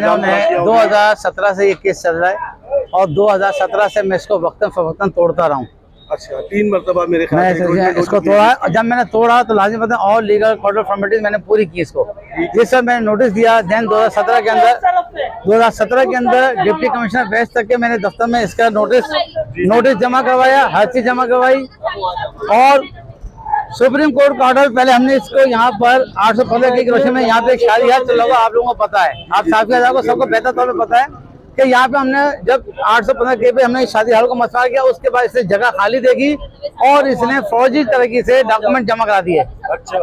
2017 से ये केस चल रहा है और 2017 से मैं इसको वक्तन फवक्तन तोड़ता रहा हूँ। अच्छा, 3 मरतबा मेरे ख्याल मैं से इसको तोड़ा और जब मैंने तोड़ा तो लाजिम पता और लीगल कोर्ट फॉर्मेलिटीज मैंने पूरी की इसको। जिस समय मैंने नोटिस दिया देन 2017 के अंदर डिप्टी कमिश्नर वेस्ट तक के मैंने दफ्तर में इसका नोटिस जमा करवाया, हर चीज जमा करवाई और सुप्रीम कोर्ट का ऑर्डर पहले हमने इसको यहाँ पर 815 की रोशनी में यहाँ पे एक शादी है, तो लोगों आप लोगों को पता है, आप साफिया को सबको बेहतर तौर पे पता है कि यहाँ पे हमने जब 815 के पे हमने शादी हाल को मसला किया, उसके बाद इसने जगह खाली देखी और इसने फौजी तरीके से डॉक्यूमेंट जमा करा दिए। अच्छा,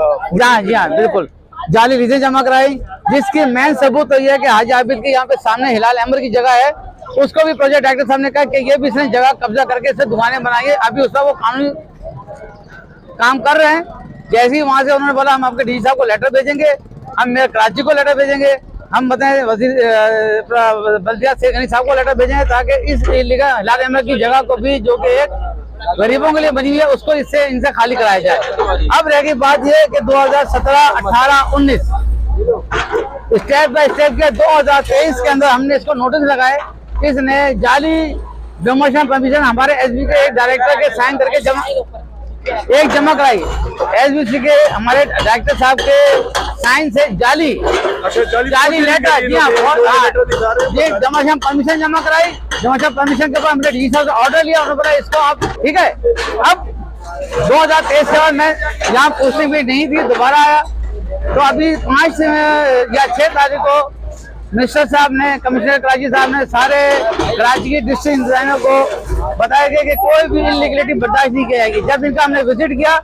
जी हाँ बिल्कुल, जाली वीजे जमा कराई, जिसकी मेन सबूत तो यह है कि हाजी आबिद के यहाँ पे सामने हिलाल अहमद की जगह है, उसको भी प्रोजेक्ट डायरेक्टर साहब ने कहा कि ये भी इसने जगह कब्जा करके इसे दुकानें बनाई है। अभी उसका वो कानूनी काम कर रहे हैं। जैसे ही वहां से उन्होंने बोला हम आपके डीजी साहब को लेटर भेजेंगे, हम मेरे कराची को लेटर भेजेंगे, हम बताएं वजीर बल्दिया शेख गनी साहब को लेटर भेजेंगे ताकि इस इलीगल हिलाल अहमद की जगह को भी जो कि एक गरीबों के लिए बनी हुई है उसको इनसे खाली कराया जाए। अब रह गई बात ये कि 2017, 18, 19 स्टेप बाय स्टेप के 2023 के अंदर हमने इसको नोटिस लगाए, इसने जाली डेमोलिशन परमिशन हमारे एसबी के एक डायरेक्टर के साइन करके जमा कराई, एसबीसी के हमारे डायरेक्टर साहब के साइन से जाली लेटर ये डेमोलिशन परमिशन जमा कराई। डेमोलिशन परमिशन के बाद हमने डीजी साहब से ऑर्डर लिया, उन्होंने बोला इसको आप ठीक है। अब 2023 के बाद मैं यहाँ पूछने भी नहीं थी, दोबारा आया तो अभी 5 या 6 तारीख को मिनिस्टर साहब ने, कमिश्नर कराची साहब ने सारे कराची की डिस्ट्रिक्ट इंतजामिया को बताया गया कि कोई भी इलीगलिटी बर्दाश्त नहीं की जाएगी। जब इनका हमने विजिट किया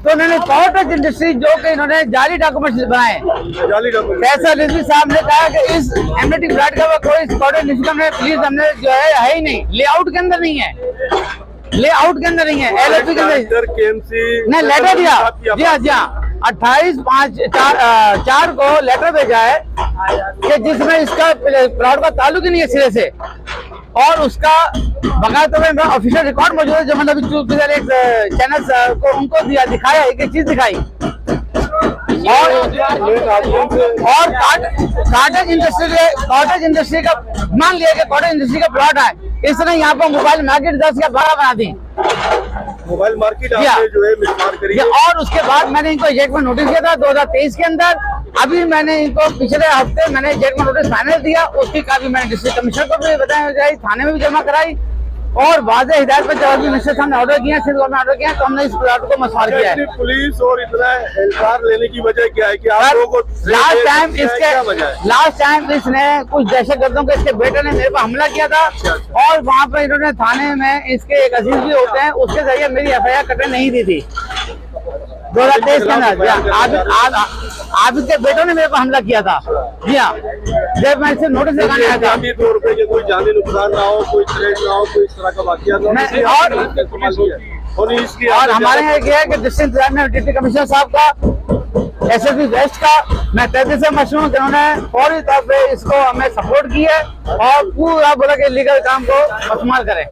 तो उन्होंने कॉटेज इंडस्ट्री जो कि इन्होंने जाली डॉक्यूमेंट्स बनाए, फैसल रिजवी साहब ने कहा कि इस एमटी फ्लैट का कोई कॉटेज इंडस्ट्री में प्लीज हमने जो है ही नहीं, लेआउट के अंदर नहीं है, लेआउट के अंदर नहीं है, एलएपी के अंदर नहीं लेटर दिया। जी हाँ, जी हाँ, 28/5/4 को लेटर भेजा है कि जिसमें इसका प्लॉट का ताल्लुक ही नहीं है सिरे से और उसका बकायदा में ऑफिशियल रिकॉर्ड मौजूद है जो मैंने अभी एक चैनल को उनको दिखाया, एक चीज दिखाई और कॉटेज इंडस्ट्री का मान लिया कि कॉटेज इंडस्ट्री का प्लॉट है, इसने यहाँ पर मोबाइल मार्केट 10 या 12 बना दी, मोबाइल मार्केट जो है मिसमार करी है। और उसके बाद मैंने इनको जेट में नोटिस दिया था 2023 के अंदर। अभी मैंने इनको पिछले हफ्ते मैंने जेट में नोटिस फाइनल दिया, उसकी काफी मैंने डिस्ट्रिक्ट कमिश्नर को भी बताया, थाने में भी जमा कराई और वाज़ेह हिदायत पर जब मिनिस्टर साहब ने ऑर्डर किया, ऑर्डर किया तो हमने इस प्लॉट को मसवार किया है। पुलिस और इतना एहलकार लेने की वजह क्या है कि आप लोगों को लास्ट टाइम इसने कुछ दहशतगर्दों के इसके बेटे ने मेरे पर हमला किया था और वहाँ पर इन्होंने थाने में इसके एक अजीज भी होते हैं, उसके जरिए मेरी FIR कटने नहीं दी थी 2023 के अंदर। आबिद के बेटों ने मेरे पर हमला किया था। जी हाँ, जब मैं इसे नोटिस लगाने आया था, कोई जानी नुकसान ना हो, कोई थ्रेट ना हो, कोई इस तरह का वाकया और हमारे यहाँ क्या है कि डिस्ट्रिक्ट इंतजामिया डिप्टी कमिश्नर साहब का, SSB वेस्ट का मैं 33 से मशहूर, जिन्होंने फौरी तौर पे इसको हमें सपोर्ट की है और पूरा बोला कि लीगल काम को मसमार करें।